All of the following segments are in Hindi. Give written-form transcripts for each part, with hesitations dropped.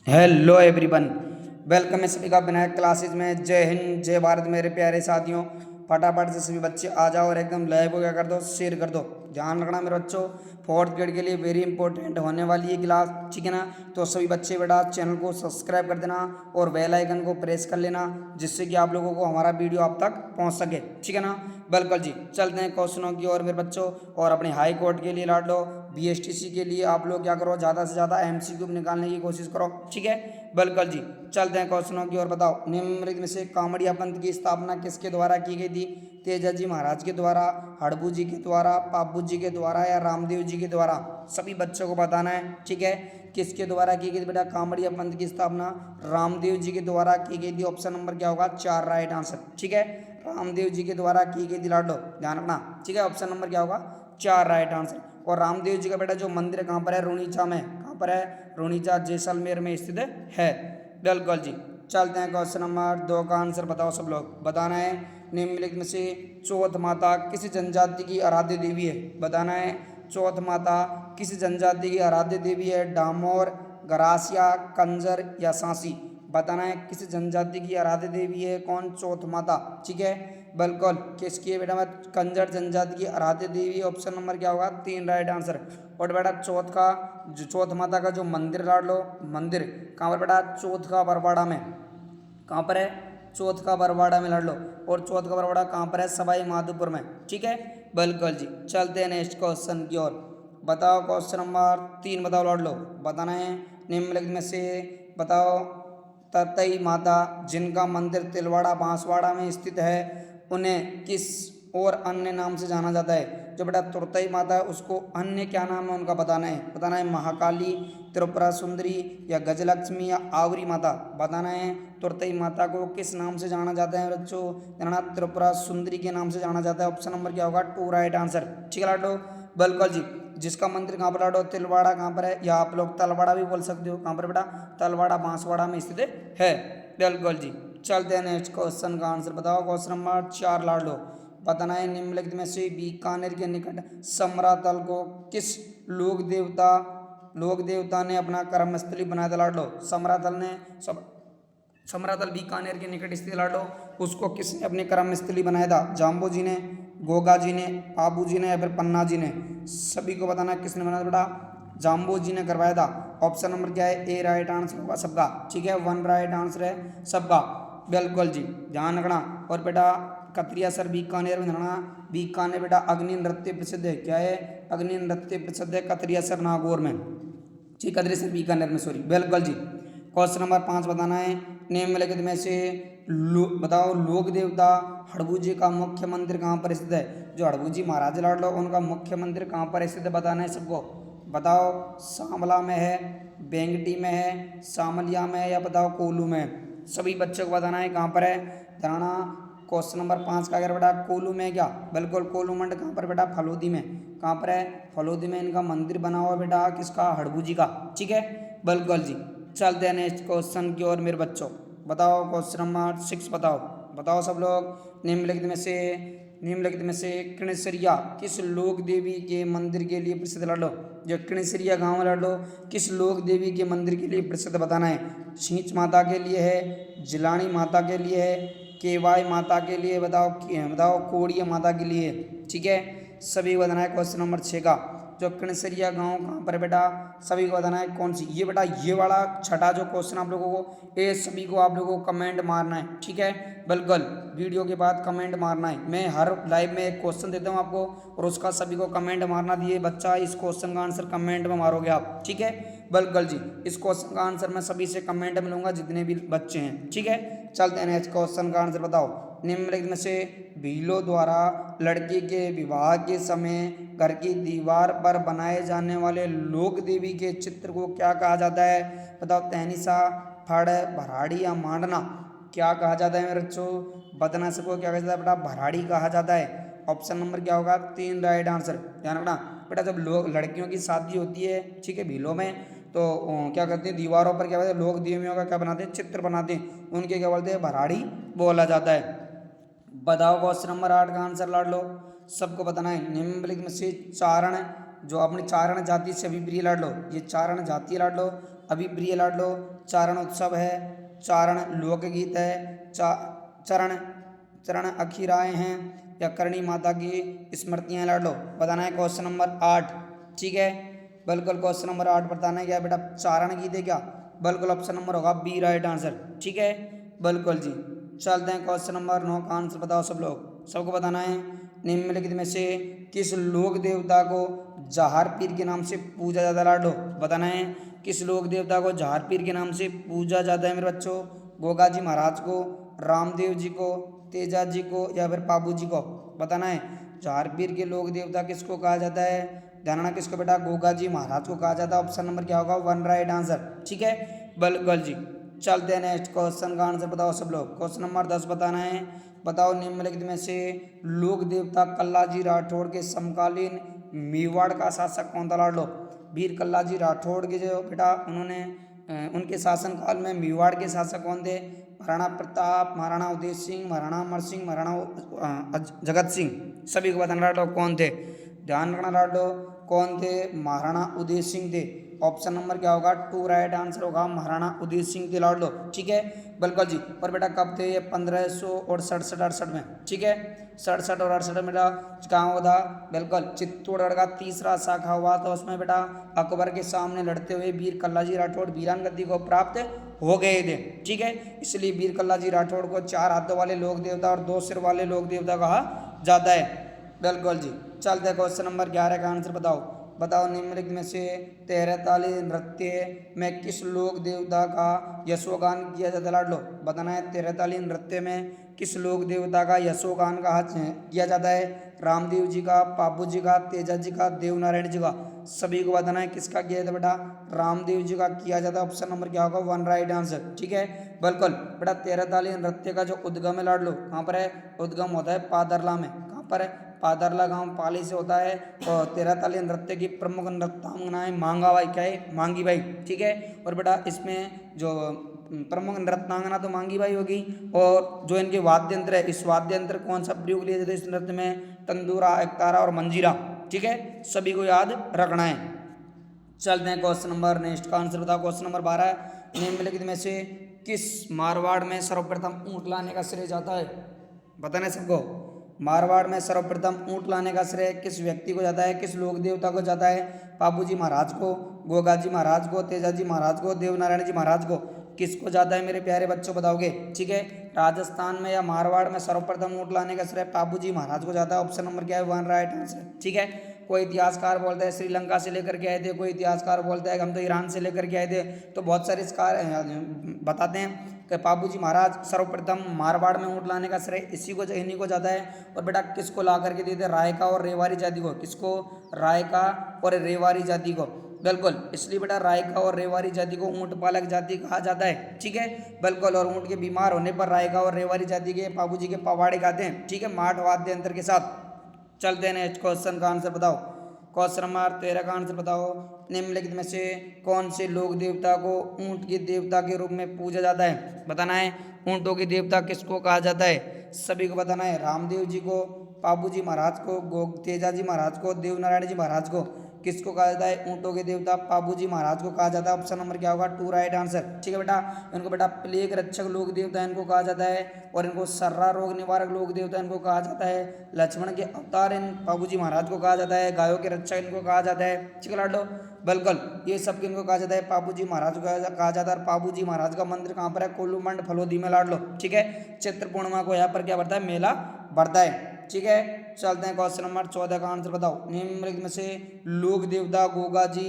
हेलो एवरीवन, वेलकम है सभी का विनायक क्लासेज में। जय हिंद जय भारत मेरे प्यारे साथियों। फटाफट से सभी बच्चे आ जाओ और एकदम लाइव को क्या कर दो, शेयर कर दो। ध्यान रखना मेरे बच्चों, फोर्थ ग्रेड के लिए वेरी इंपॉर्टेंट होने वाली है क्लास, ठीक है ना। तो सभी बच्चे बेटा चैनल को सब्सक्राइब कर देना और बेल आइकन को प्रेस कर लेना, जिससे कि आप लोगों को हमारा वीडियो आप तक पहुंच सके, ठीक है ना। बिल्कुल जी, चलते हैं क्वेश्चनों की ओर मेरे बच्चों। और अपने हाई कोर्ट के लिए लाड लो, बीएसटीसी के लिए आप लोग क्या करो, ज़्यादा से ज़्यादा एमसीक्यू निकालने की कोशिश करो, ठीक है। बिल्कुल जी, चलते हैं क्वेश्चनों की ओर। बताओ, निम्नलिखित में से कामड़िया पंथ की स्थापना किसके द्वारा की गई थी? तेजा जी महाराज के द्वारा, हड़बू जी के द्वारा, पापू जी के द्वारा या रामदेव जी के द्वारा? सभी बच्चों को बताना है, ठीक है। किसके द्वारा की गई थी बेटा कामड़िया पंथ की स्थापना? रामदेव जी के द्वारा की गई थी। ऑप्शन नंबर क्या होगा? 4 राइट आंसर, ठीक है। रामदेव जी के द्वारा की गई थी लाडो, ध्यान रखना, ठीक है। ऑप्शन नंबर क्या होगा? 4 राइट आंसर। और रामदेव जी का बेटा जो मंदिर कहाँ पर है? रुणीचा में। कहाँ पर है? रुणीचा जैसलमेर में स्थित है। बिल्कुल जी, चलते हैं क्वेश्चन नंबर 2 का आंसर बताओ सब लोग, बताना है। निम्नलिखित में से चौथ माता किस जनजाति की आराध्य देवी है? बताना है। चौथ माता किस जनजाति की आराध्य देवी है? डामोर, गरासिया, कंजर या सांसी? बताना है किस जनजाति की आराध्य देवी है कौन? चौथ माता, ठीक है। बिल्कुल, किसकी है बेटा? मैं कंजर जनजाति की आराध्य देवी। ऑप्शन नंबर क्या होगा? 3 राइट आंसर। और बेटा चौथ का जो चौथ माता का जो मंदिर लाड़ लो, मंदिर कहाँ पर बेटा? चौथ का बरवाड़ा में। कहाँ पर है? चौथ का बरवाड़ा में लड़ लो। और चौथ का बरवाड़ा कहाँ पर है? सवाई माधोपुर में, ठीक है। बिल्कुल जी, चलते हैं नेक्स्ट क्वेश्चन की ओर। बताओ क्वेश्चन नंबर 3 बताओ लड़ लो, बताना है। निम्नलिखित में से बताओ, ततई माता जिनका मंदिर तिलवाड़ा बांसवाड़ा में स्थित है, उन्हें किस और अन्य नाम से जाना जाता है? जो बेटा तुरतई माता है उसको अन्य क्या नाम है उनका बताना है। बताना है महाकाली, त्रिपुरा सुंदरी या गजलक्ष्मी या आवरी माता? बताना है। तुरतई माता को किस नाम से जाना जाता है बच्चों? जाना त्रिपुरा सुंदरी के नाम से जाना जाता है। ऑप्शन नंबर क्या होगा? 2 राइट आंसर, ठीक है लाडो। बिल्कुल जी, जिसका मंदिर कहाँ पर लाडो? तिलवाड़ा कहाँ पर है, या आप लोग तलवाड़ा भी बोल सकते हो। कहाँ पर बेटा? तलवाड़ा बांसवाड़ा में स्थित है। बिल्कुल जी, चलते हैं नेक्स्ट क्वेश्चन का आंसर बताओ। क्वेश्चन नंबर 4 लाडो, बताना है। निम्नलिखित में से बीकानेर के निकट समरातल को किस लोक देवता ने अपना कर्मस्थली बनाया था लाडो? समरातल ने समरातल बीकानेर के निकट स्थित लाडो, उसको किसने अपनी कर्मस्थली बनाया था? जाम्बू जी ने, गोगा जी ने, पाबू जी ने या फिर पन्ना जी ने? सभी को बताना किसने बनाया था बेटा? जाम्बू जी ने करवाया था। ऑप्शन नंबर क्या है? ए राइट आंसर होगा सबका, ठीक है। 1 राइट आंसर है सबका। बिल्कुल जी, ध्यान रखना। और बेटा कतरिया सर बीकानेर में रहना। बीकानेर बेटा अग्नि नृत्य प्रसिद्ध है। क्या है? अग्नि नृत्य प्रसिद्ध है कतरिया सर नागौर में, ठीक है। कतरिया सर बीकानेर में, सॉरी। बिल्कुल जी, क्वेश्चन नंबर 5 बताना है। निम्नलिखित में से बताओ, लोक देवता हड़बू जी का मुख्य मंदिर कहाँ पर स्थित है? जो हड़बू जी महाराज लाड लो उनका मुख्य मंदिर कहाँ पर स्थित है? बताना है सबको। बताओ, शामला में है, बेंगटी में है, शामलिया में है या बताओ कोल्लू में? सभी बच्चों को बताना है कहाँ पर है। धराना क्वेश्चन नंबर 5 का अगर बेटा कोल्लू में क्या? बिल्कुल, कोल्लू मंड कहाँ पर बेटा? फलोदी में। कहाँ पर है? फलोदी में इनका मंदिर बना हुआ बेटा, किसका? हड़बू जी का, ठीक है। बिल्कुल जी, चलते हैं नेक्स्ट क्वेश्चन की ओर मेरे बच्चों। बताओ क्वेश्चन नंबर 6 बताओ, बताओ सब लोग। निम्नलिखित में से किणसरिया किस लोक देवी के मंदिर के लिए प्रसिद्ध लाडो? जो किणसरिया गांव लाडो किस लोक देवी के मंदिर के लिए प्रसिद्ध? बताना है। छींच माता के लिए है, जिलानी माता के लिए है, केवाई माता के लिए, बताओ बताओ कोड़िया माता के लिए, ठीक है। सभी को बताना है क्वेश्चन नंबर 6 का। जो किणसरिया गांव कहाँ पर बेटा? सभी को बताना है कौन सी? ये बेटा ये वाला छठा जो क्वेश्चन आप लोगों को, ये सभी को आप लोगों को कमेंट मारना है, ठीक है। बिल्कुल, वीडियो के बाद कमेंट मारना है। मैं हर लाइव में एक क्वेश्चन देता हूँ आपको और उसका सभी को कमेंट मारना दिए बच्चा इस क्वेश्चन का आंसर कमेंट में मारोगे आप, ठीक है। बिल्कुल जी, इस क्वेश्चन का आंसर मैं सभी से कमेंट में लूंगा जितने भी बच्चे हैं, ठीक है। चलते हैं नेक्स्ट क्वेश्चन का आंसर बताओ। निम्नलिखित में से भीलों द्वारा लड़की के विवाह के समय घर की दीवार पर बनाए जाने वाले लोक देवी के चित्र को क्या कहा जाता है? बताओ, तहनीसा, फड़, भराड़ी या मांडना? क्या कहा जाता है मेरे बच्चों? बतना सबको क्या कहा जाता है बेटा? भराड़ी कहा जाता है। ऑप्शन नंबर क्या होगा? 3 राइट आंसर, ध्यान रखना बेटा। जब लोग लड़कियों की शादी होती है, ठीक है, भीलों में, तो क्या करते हैं? दीवारों पर क्या बोलते हैं? लोक देवियों का क्या बनाते हैं? चित्र बनाते हैं, उनके क्या बोलते हैं? भराड़ी बोला जाता है। बताओ क्वेश्चन नंबर 8 का आंसर लाड लो, सबको बताना है। निम्नलिखित में से चारण जो अपनी चारण जाति से अभिप्रिय लाड लो, ये चारण जातीय लाड लो, अभिप्रिय लाड लो, चारण उत्सव है, चारण लोकगीत है, चरण चरण अखीराएँ हैं या करणी माता की स्मृतियाँ लाड लो। बताना है क्वेश्चन नंबर 8। ठीक है, बिल्कुल क्वेश्चन नंबर 8 बताना है क्या बेटा, चारण गीत है क्या, बिल्कुल ऑप्शन नंबर होगा बी राइट आंसर। ठीक है, बिल्कुल जी। चलते हैं क्वेश्चन नंबर 9 का आंसर बताओ सब लोग, सबको बताना है निम्नलिखित में से किस लोक देवता को जहार पीर के नाम से पूजा जाता है लाडो। बताना है किस लोक देवता को जहार पीर के नाम से पूजा जाता है मेरे बच्चों, गोगा जी महाराज को, रामदेव जी को, तेजा जी को या फिर पाबू जी को। बताना है जहार पीर के लोक देवता किसको कहा जाता है, ध्यान रखना किसको बेटा, गोगा जी महाराज को कहा जाता है। ऑप्शन नंबर क्या होगा, 1 राइट आंसर। ठीक है, बिल्कुल जी। चलते हैं नेक्स्ट क्वेश्चन का आंसर बताओ सब लोग। क्वेश्चन नंबर 10 बताना है, बताओ निम्नलिखित में से लोक देवता कल्लाजी राठौड़ के समकालीन मेवाड़ का शासक कौन था लाडलो। वीर कल्लाजी राठौड़ के जो बेटा उन्होंने उनके शासनकाल में मेवाड़ के शासक कौन थे, महाराणा प्रताप, महाराणा उदय सिंह, महाराणा अमर सिंह, महाराणा जगत सिंह। सभी को बताना लाडलो कौन थे, ध्यान रखना लाडलो कौन थे, महाराणा उदय सिंह थे। ऑप्शन नंबर क्या होगा, 2 राइट आंसर होगा, महाराणा उदय सिंह थे लाडलो। ठीक है, बिल्कुल जी। पर बेटा कब थे ये, 1567 में। ठीक है, 67 और 68 में बेटा कहाँ हुआ था, बिल्कुल चित्तौड़गढ़ का तीसरा शाखा हुआ था, उसमें बेटा अकबर के सामने लड़ते हुए वीर कल्लाजी राठौड़ वीरान गद्दी को प्राप्त हो गए थे। ठीक है, इसलिए वीर कल्लाजी राठौड़ को 4 हाथों वाले लोक देवता और 2 सिर वाले लोक देवता कहा जाता है। बिल्कुल जी। चलते क्वेश्चन नंबर 11 का आंसर बताओ। बताओ निम्नलिखित में से 13 ताली नृत्य में किस लोक देवता का यशोगान किया जाता है लाडलो। बताना है 13 ताली नृत्य में किस लोक देवता का यशोगान का किया जाता है, रामदेव जी का, पापू जी का, तेजा जी का, देवनारायण जी का। सभी को बताना है किसका किया जाता है बेटा, रामदेव जी का किया जाता है। ऑप्शन नंबर क्या होगा, 1 राइट आंसर। ठीक है, बिल्कुल बेटा 13 ताली नृत्य का जो उद्गम है लाडलो कहाँ पर है, उद्गम होता है पादरला में। कहाँ पर है, पादरला गांव पाली से होता है। और 13 ताली नृत्य की प्रमुख नृत्यांगनाएं मांगा बाई क्या है, मांगी बाई। ठीक है, और बेटा इसमें जो प्रमुख नृत्यांगना तो मांगी बाई होगी, और जो इनके वाद्य यंत्र है, इस वाद्य यंत्र कौन सा प्रयोग लिया जाता है इस नृत्य में, तंदूरा, एकतारा और मंजीरा। ठीक है, सभी को याद रखना है। चलते हैं क्वेश्चन नंबर नेक्स्ट का आंसर बताओ। क्वेश्चन नंबर 12, निम्नलिखित में से किस मारवाड़ में सर्वप्रथम ऊँट लाने का श्रेय जाता है। बताना सबको, मारवाड़ में सर्वप्रथम ऊँट लाने का श्रेय किस व्यक्ति को जाता है, किस लोक देवता को जाता है, पाबूजी महाराज को, गोगा जी महाराज को, तेजा जी महाराज को, देवनारायण जी महाराज को। किसको जाता है मेरे प्यारे बच्चों, बताओगे। ठीक है, राजस्थान में या मारवाड़ में सर्वप्रथम ऊँट लाने का श्रेय पाबूजी महाराज को जाता है। ऑप्शन नंबर क्या है, 1 राइट आंसर। ठीक है, कोई इतिहासकार बोलता है श्रीलंका से लेकर के आए थे, कोई इतिहासकार बोलता है हम तो ईरान से लेकर के आए थे, तो बहुत सारे बताते हैं कि पाबूजी महाराज सर्वप्रथम मारवाड़ में ऊँट लाने का श्रेय इन्हीं को जाता है। और बेटा किसको ला करके देते, रायका और रेवारी जाति को। किसको, रायका और रेवारी जाति को। बिल्कुल, इसलिए बेटा रायका और रेवारी जाति को ऊँट पालक जाति कहा जाता है। ठीक है, बिल्कुल, और ऊँट के बीमार होने पर रायका और रेवारी जाति के पाबूजी के पवाड़े गाते हैं। ठीक है, माठ वाद्य यंत्र के साथ। चलते हैं नेक्स्ट क्वेश्चन का आंसर बताओ। क्वेश्चन नंबर 13 का आंसर बताओ, निम्नलिखित में से कौन से लोक देवता को ऊँट के देवता के रूप में पूजा जाता है। बताना है ऊँटों के देवता किसको कहा जाता है, सभी को बताना है, रामदेव जी को, पाबूजी महाराज को, तेजा जी महाराज को, देवनारायण जी महाराज को। किसको कहा जाता है, ऊँटों के देवता पाबूजी महाराज को कहा जाता है। ऑप्शन नंबर क्या होगा, 2 राइट आंसर। ठीक है बेटा, इनको बेटा प्लेग रक्षक लोक देवता इनको कहा जाता है, और इनको सर्रा रोग निवारक लोक देवता इनको कहा जाता है। लक्ष्मण के अवतार इन पाबूजी महाराज को कहा जाता है, गायों के रक्षक इनको कहा जाता है। ठीक है लाडो, बिल्कुल, ये सब किनको कहा जाता है, पाबूजी महाराज को कहा जाता है। और पाबूजी महाराज का मंदिर कहाँ पर है, कोलूमंड फलोदी में लाड लो। ठीक है, चैत्र पूर्णिमा को यहाँ पर क्या बढ़ता है, मेला बढ़ता है। ठीक है, चलते हैं क्वेश्चन नंबर 14 का आंसर बताओ। निम्नलिखित में से लोक देवता गोगा जी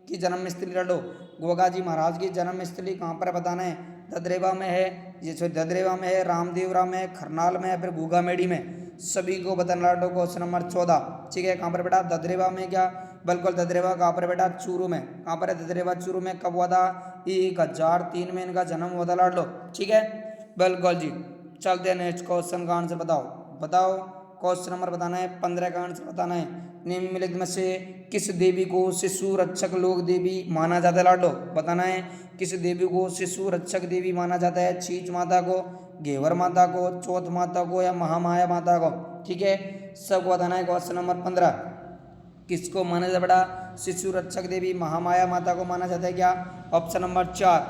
की जन्म स्थली लड़ो। गोगा जी महाराज की जन्म स्थली कहाँ पर बताना है, ददरेवा में है, ये ददरेवा में है, रामदेवरा में, खरनाल में है, फिर गोगामेड़ी में। सभी को बताना लड़ो। Question number 14। ठीक है, कहाँ पर बेटा, ददरेवा में क्या, बिल्कुल ददरेवा कहाँ पर बेटा, चूरू में। कहाँ पर है ददरेवा, चूरू में। कब हुआ था, 1003 में इनका जन्म हुआ था लाड लो। ठीक है, बिल्कुल जी। चलते हैं नेक्स्ट क्वेश्चन का आंसर बताओ। क्वेश्चन नंबर बताना है 15 का आंसर बताना है। निम्नलिखित में से किस देवी को शिशु रक्षक लोक देवी माना जाता है लाडो। बताना है किस देवी को शिशु रक्षक देवी माना जाता है, छींच माता को, घेवर माता को, चौथ माता को, या महामाया माता को। ठीक है, सबको बताना है। Question number 15। किसको माना जाता है बेटा? शिशु रक्षक देवी महामाया माता को माना जाता है क्या? Option number 4।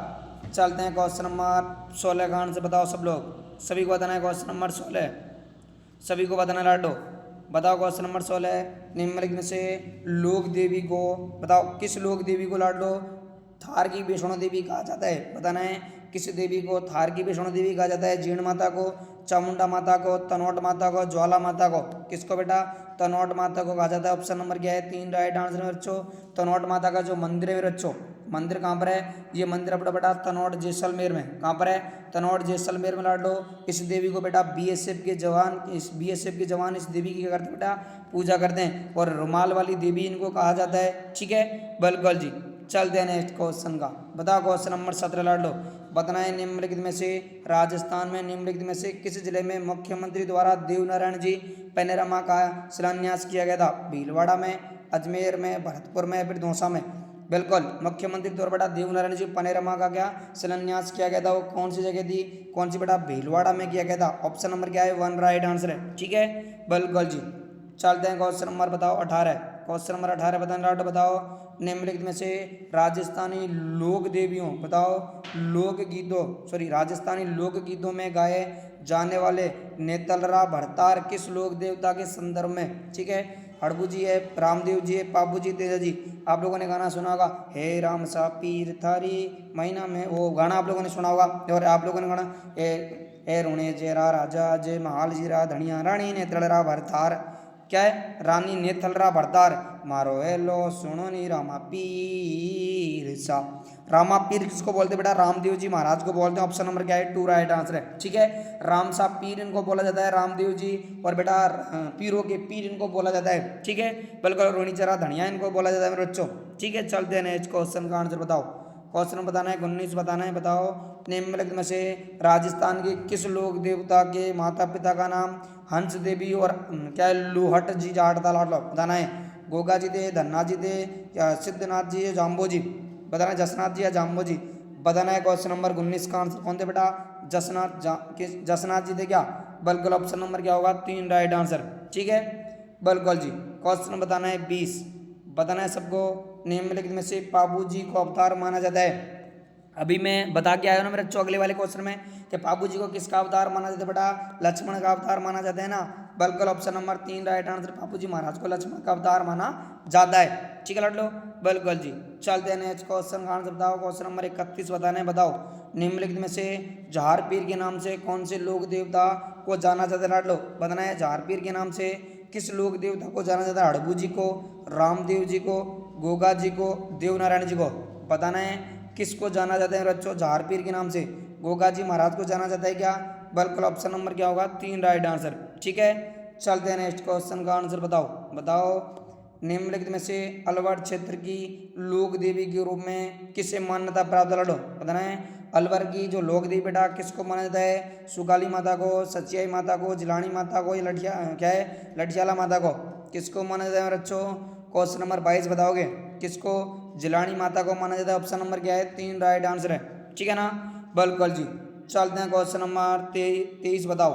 चलते हैं क्वेश्चन नंबर 16 का आंसर बताओ सब लोग, सभी को बताना है क्वेश्चन नंबर 16, सभी को बताना लाडो। बताओ क्वेश्चन नंबर 16, निम्नलिखित में से लोक देवी को बताओ, किस लोक देवी को लाडो थार की वैष्णो देवी कहा जाता है? बताना है किस देवी को थार की वैष्णो देवी कहा जाता है? जीण माता को, चामुंडा माता को, तनोट माता को, ज्वाला माता को? किसको बेटा? तनोट माता को कहा जाता है। ऑप्शन नंबर क्या है? 3 राइट आंसर में बच्चों। तनोट माता का जो मंदिर है बच्चों, मंदिर कहाँ पर है? ये मंदिर अपना बेटा तनोट जैसलमेर में। कहाँ पर है? तनोट जैसलमेर में लाडो। इस देवी को बेटा बीएसएफ के जवान इस देवी की क्या करते हैं बेटा? पूजा करते हैं। और रुमाल वाली देवी इनको कहा जाता है। ठीक है, बिल्कुल जी। चलते हैं नेक्स्ट क्वेश्चन का। बताओ क्वेश्चन नंबर 17 लाडो। बताना है निम्नलिखित में से राजस्थान में निम्नलिखित में से किस जिले में मुख्यमंत्री द्वारा देवनारायण जी पैनोरमा का शिलान्यास किया गया था? भीलवाड़ा में, अजमेर में, भरतपुर में, फिर दौसा में? बिल्कुल, मुख्यमंत्री द्वारा बेटा देवनारायण जी पैनोरमा का क्या शिलान्यास किया गया था? वो कौन सी जगह थी? कौन सी बेटा? भीलवाड़ा में किया गया था। ऑप्शन नंबर क्या है? 1 राइट आंसर है। ठीक है, बिल्कुल जी। चलते हैं क्वेश्चन नंबर बताओ 18। क्वेश्चन नंबर 18 बताना बताओ, निम्नलिखित में से राजस्थानी लोक देवियों बताओ राजस्थानी लोक गीतों में गाए जाने वाले नेतलरा भरतार किस लोक देवता के संदर्भ में? ठीक है, हड़बू जी है, रामदेव जी है, पापू जी, तेजा जी। आप लोगों ने गाना सुना होगा, हे राम सा पीर थारी महीना में, वो गाना आप लोगों ने सुना होगा। और आप लोगों ने गाना ए रुणे जेरा राजा जय महाल जीरा धनिया रानी नेतलरा भरतार, क्या है? रानी नेथलरा भरतार मारो हेलो सुनो नी रामा पीर सा। रामा पीर किसको बोलते हैं बेटा? रामदेव जी महाराज को बोलते हैं। ऑप्शन नंबर क्या है? 2 राइट आंसर है। ठीक है, राम सा पीर इनको बोला जाता है, रामदेव जी। और बेटा पीरों के पीर इनको बोला जाता है। ठीक है, बिल्कुल। रोनी चरा धनिया इनको बोला जाता है मेरे बच्चों। ठीक है, चलते हैं नेक्स्ट क्वेश्चन का आंसर बताओ। क्वेश्चन बताना है 19 बताना है। बताओ निम्नलिखित में से राजस्थान के किस लोक देवता के माता पिता का नाम हंस देवी और क्या है लूहट जी जाट था? लाट लो बताना है। गोगा जी थे, धन्ना जी थे, या सिद्धनाथ जी या जाम्बो जी? बताना है जसनाथ जी या जाम्बो जी? बताना है क्वेश्चन नंबर 19 का आंसर कौन थे बेटा? जसनाथ जी थे क्या? बिल्कुल, ऑप्शन नंबर क्या होगा? 3 राइट आंसर। ठीक है, बिल्कुल जी। क्वेश्चन बताना है 20 बताना है सबको, निम्नलिखित में से पापू जी को अवतार माना जाता है? अभी मैं बता के आया हूँ ना मेरे बच्चों अगले वाले क्वेश्चन में कि पापू जी को किसका अवतार माना जाता है बेटा? लक्ष्मण का अवतार माना जाता है ना। बिल्कुल, ऑप्शन नंबर 3 राइट आंसर। पापू जी महाराज को लक्ष्मण का अवतार माना जाता है। ठीक है लड़ लो, बिल्कुल जी। चलते हैं नेक्स्ट क्वेश्चन का आंसर बताओ। क्वेश्चन नंबर 31 बताना है। बताओ निम्नलिखित में से झार पीर के नाम से कौन से लोक देवता को जाना जाता है? लड़ लो बताना है झार पीर के नाम से किस लोक देवता को जाना जाता है? हड़बू जी को, रामदेव जी को, गोगा जी को, देवनारायण जी को? बताना है किसको जाना जाता है बच्चों? झार पीर के नाम से गोगा जी महाराज को जाना जाता है क्या? बिल्कुल, ऑप्शन नंबर क्या होगा? 3 राइट आंसर। ठीक है, चलते हैं नेक्स्ट क्वेश्चन का आंसर बताओ निम्नलिखित में से अलवर क्षेत्र की लोक देवी के रूप में किसे मान्यता प्राप्त? लड़ो बताना है। अलवर की जो लोक देवी बेटा किसको माना जाता है? सुगाली माता को, सचियाई माता को, जिलानी माता को, या लठिया क्या है लठियाला माता को? किसको माना जाता है बच्चों? क्वेश्चन नंबर 22 बताओगे किसको? जिलानी माता को माना जाता है। ऑप्शन नंबर क्या है? 3 राइट आंसर है। ठीक है ना, बिल्कुल जी। चलते हैं क्वेश्चन नंबर 23 बताओ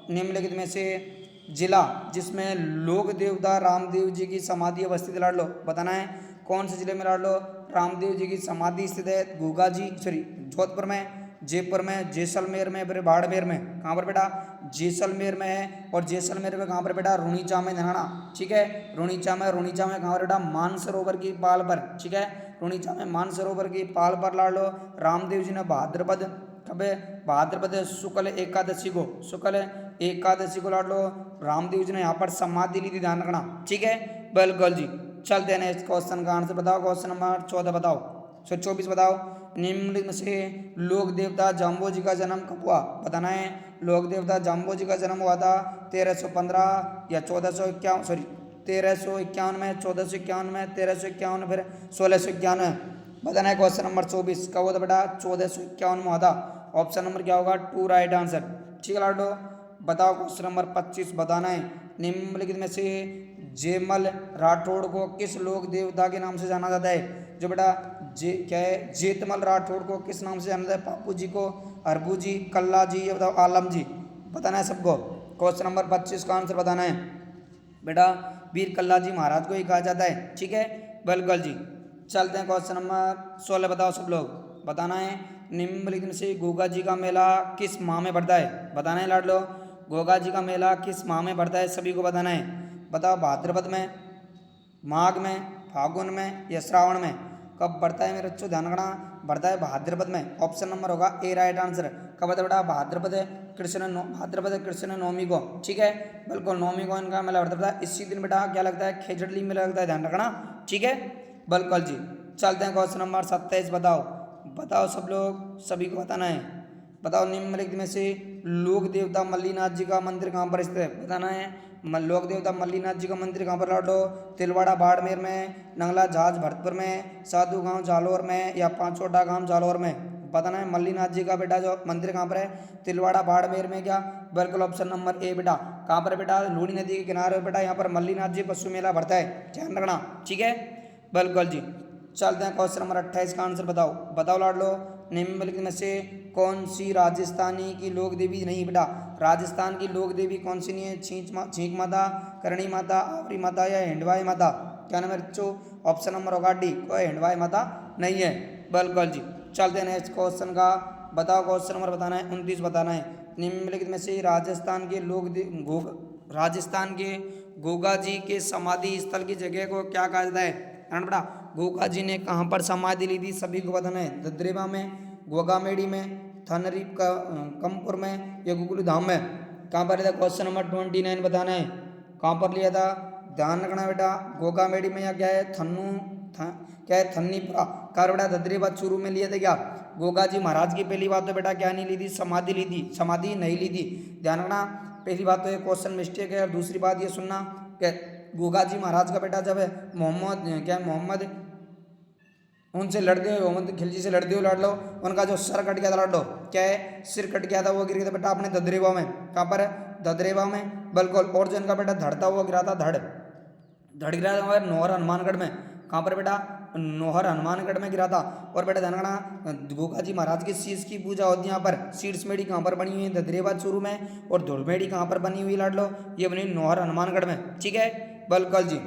निम्नलिखित में से जिला जिसमें लोक देवता रामदेव जी की समाधि अवस्थित लड़ लो बताना है। कौन से जिले में लड़ लो रामदेव जी की समाधि स्थित है? गोगा जी जोधपुर में, जयपुर में, जैसलमेर में, फिर बाड़मेर में? कहाँ पर बेटा? जैसलमेर में है। और जैसलमेर में कहाँ पर बेटा? रुणीचा में धनाना। ठीक है, रुणीचा में कहाँ पर बेटा? मानसरोवर की पाल पर। ठीक है, रुणीचा में मानसरोवर की पाल पर लाड़ लो। रामदेव जी ने भाद्रपद शुक्ल एकादशी को लाड़ लो रामदेव जी ने यहाँ पर समाधि ली थी, ध्यान रखना। ठीक है, बिल्कुल जी। चलते हैं नेक्स्ट क्वेश्चन का आंसर बताओ। क्वेश्चन नंबर 14 बताओ 24 बताओ निम्नलिखित में से लोक देवता जाम्बो जी का जन्म कब हुआ? बताना है। लोक देवता जाम्बो जी का जन्म हुआ था 1315 या 1351 में, 1451 में, 1351 फिर 1691? बताना है। क्वेश्चन नंबर 24 कब हुआ था बेटा? 1451 में हुआ था। ऑप्शन नंबर क्या होगा? 2 राइट आंसर। ठीक है लाडो, बताओ क्वेश्चन नंबर 25 बताना है। निम्नलिखित में से जेमल राठौड़ को किस लोक देवता के नाम से जाना जाता है? जो बेटा क्या है जेतमल राठौड़ को किस नाम से जाना जाता है? पापू जी को, अरबू जी, कल्ला जी, या बताओ आलम जी? बताना है सबको। क्वेश्चन नंबर 25 का आंसर बताना है बेटा। वीर कल्ला जी महाराज को ही कहा जाता है। ठीक है, बिल्कुल जी। चलते हैं क्वेश्चन नंबर 16, बताओ सब लोग, बताना है निम्नलिखित में से गोगा जी का मेला किस माह में पड़ता है, बताना है लाडलो। गोगा जी का मेला किस माह में पड़ता है, सभी को बताना है। बताओ भाद्रपद में, माघ में, फागुन में या श्रावण में। कब बढ़ता है मेरे बच्चों, ध्यान रखना, बढ़ता है भाद्रपद में। ऑप्शन नंबर होगा ए राइट आंसर। कब बढ़ता है बेटा, भाद्रपद भाद्रपद कृष्ण नवमी को। ठीक है, बिल्कुल नवमी को इनका मेला बढ़ता है। इसी दिन बेटा क्या लगता है, खेजड़ली मेला लगता है, ध्यान रखना। ठीक है, बिल्कुल जी। चलते हैं क्वेश्चन नंबर 27, बताओ, बताओ सब लोग, सभी को बताना है। बताओ निम्नलिखित में से लोक देवता मल्लीनाथ जी का मंदिर कहाँ पर स्थित है, बताना है। लोक देवता मल्लीनाथ जी का मंदिर कहाँ पर लाडो, तिलवाड़ा बाड़मेर में, नंगला झाज भरतपुर में, साधु गांव जालोर में या पांचोटा गांव जालोर में। बताना है मल्लीनाथ जी का बेटा जो मंदिर कहाँ पर है, तिलवाड़ा बाड़मेर में क्या, बिल्कुल ऑप्शन नंबर ए बेटा। कहाँ पर बेटा, लूणी नदी के किनारे बेटा, यहाँ पर मल्लीनाथ जी पशु मेला भरता है, ध्यान रखना। ठीक है, बिल्कुल जी। चलते हैं क्वेश्चन नंबर 28 का आंसर बताओ, बताओ लाडलो निम्नलिखित में से कौन सी राजस्थानी की लोक देवी नहीं बेटा, राजस्थान की लोक देवी कौन सी नहीं है, छींक माता, करणी माता, आवरी माता या हिंडवाई माता। क्या नाम है बच्चों, ऑप्शन नंबर होगा डी, कोई हिंडवाई माता नहीं है, बिल्कुल जी। चलते हैं नेक्स्ट क्वेश्चन का, बताओ क्वेश्चन नंबर बताना है 29, बताना है निम्नलिखित में से राजस्थान के राजस्थान के गोगा जी के समाधि स्थल की जगह को क्या कहा जाता है, बेटा गोगा जी ने कहाँ पर समाधि ली थी, सभी को बताना है। ददरेवा में, गोगामेड़ी में, थनरीप का कमपुर में या गुगलू धाम में। कहाँ पर लिया था, क्वेश्चन नंबर 29 बताना है, कहाँ पर लिया था, ध्यान रखना बेटा। गोगामेड़ी में या क्या है, क्या है थन्नीपुरा। कार बेटा ददरेवा चूरू में लिए थे क्या, गोगा जी महाराज की पहली बात तो बेटा क्या नहीं ली थी, समाधि ली थी, समाधि नहीं ली थी, ध्यान रखना। पहली बात तो ये क्वेश्चन मिस्टेक है, और दूसरी बात ये सुनना कि गोगा जी महाराज का बेटा जब मोहम्मद उनसे लड़ते हुए, मोहम्मद खिलजी से लड़ते हुए लड़ लो, उनका जो सर कट गया था लड़ लो, क्या है सिर कट गया था, वो गिर गया था बेटा अपने ददरेवा में। कहाँ पर, ददरेवा में, बिल्कुल। और जो इनका बेटा धड़ था वो गिरा था, धड़ गिरा था नौहर हनुमानगढ़ में। कहाँ पर बेटा, नौहर हनुमानगढ़ में गिरा था। और बेटा ध्यान रखना गोगा जी महाराज के शीश की पूजा होती है यहाँ पर। शीर्षमेढ़ी कहाँ पर बनी हुई है, ददरेवा चूरू में। और धुड़मेढ़ी कहाँ पर बनी हुई लाड लो, ये बनी नौहर हनुमानगढ़ में। ठीक है, बिल्कुल जी।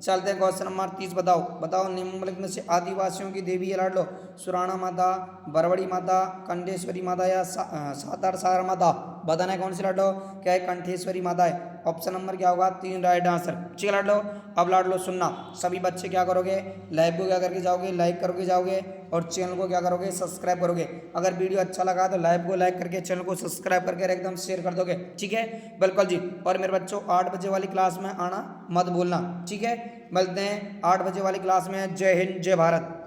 चलते हैं क्वेश्चन नंबर 30, बताओ, बताओ निम्नलिखित में से आदिवासियों की देवी है लाड लो, सुराणा माता, बरवड़ी माता, कंठेश्वरी माता या सातार सारा माता। बताना है कौन सी लाड लो, क्या है कंठेश्वरी माता है। ऑप्शन नंबर क्या होगा, 3 राइट आंसर। ठीक है लाड लो, अब लाड लो सुनना, सभी बच्चे क्या करोगे, लाइव को क्या करके जाओगे, लाइक करके जाओगे, और चैनल को क्या करोगे, सब्सक्राइब करोगे। अगर वीडियो अच्छा लगा तो लाइव को लाइक करके चैनल को सब्सक्राइब करके एकदम शेयर कर दोगे। ठीक है, बिल्कुल जी। और मेरे बच्चों 8 बजे वाली क्लास में आना मत भूलना। ठीक है, मिलते हैं 8 बजे वाली क्लास में। जय हिंद, जय भारत।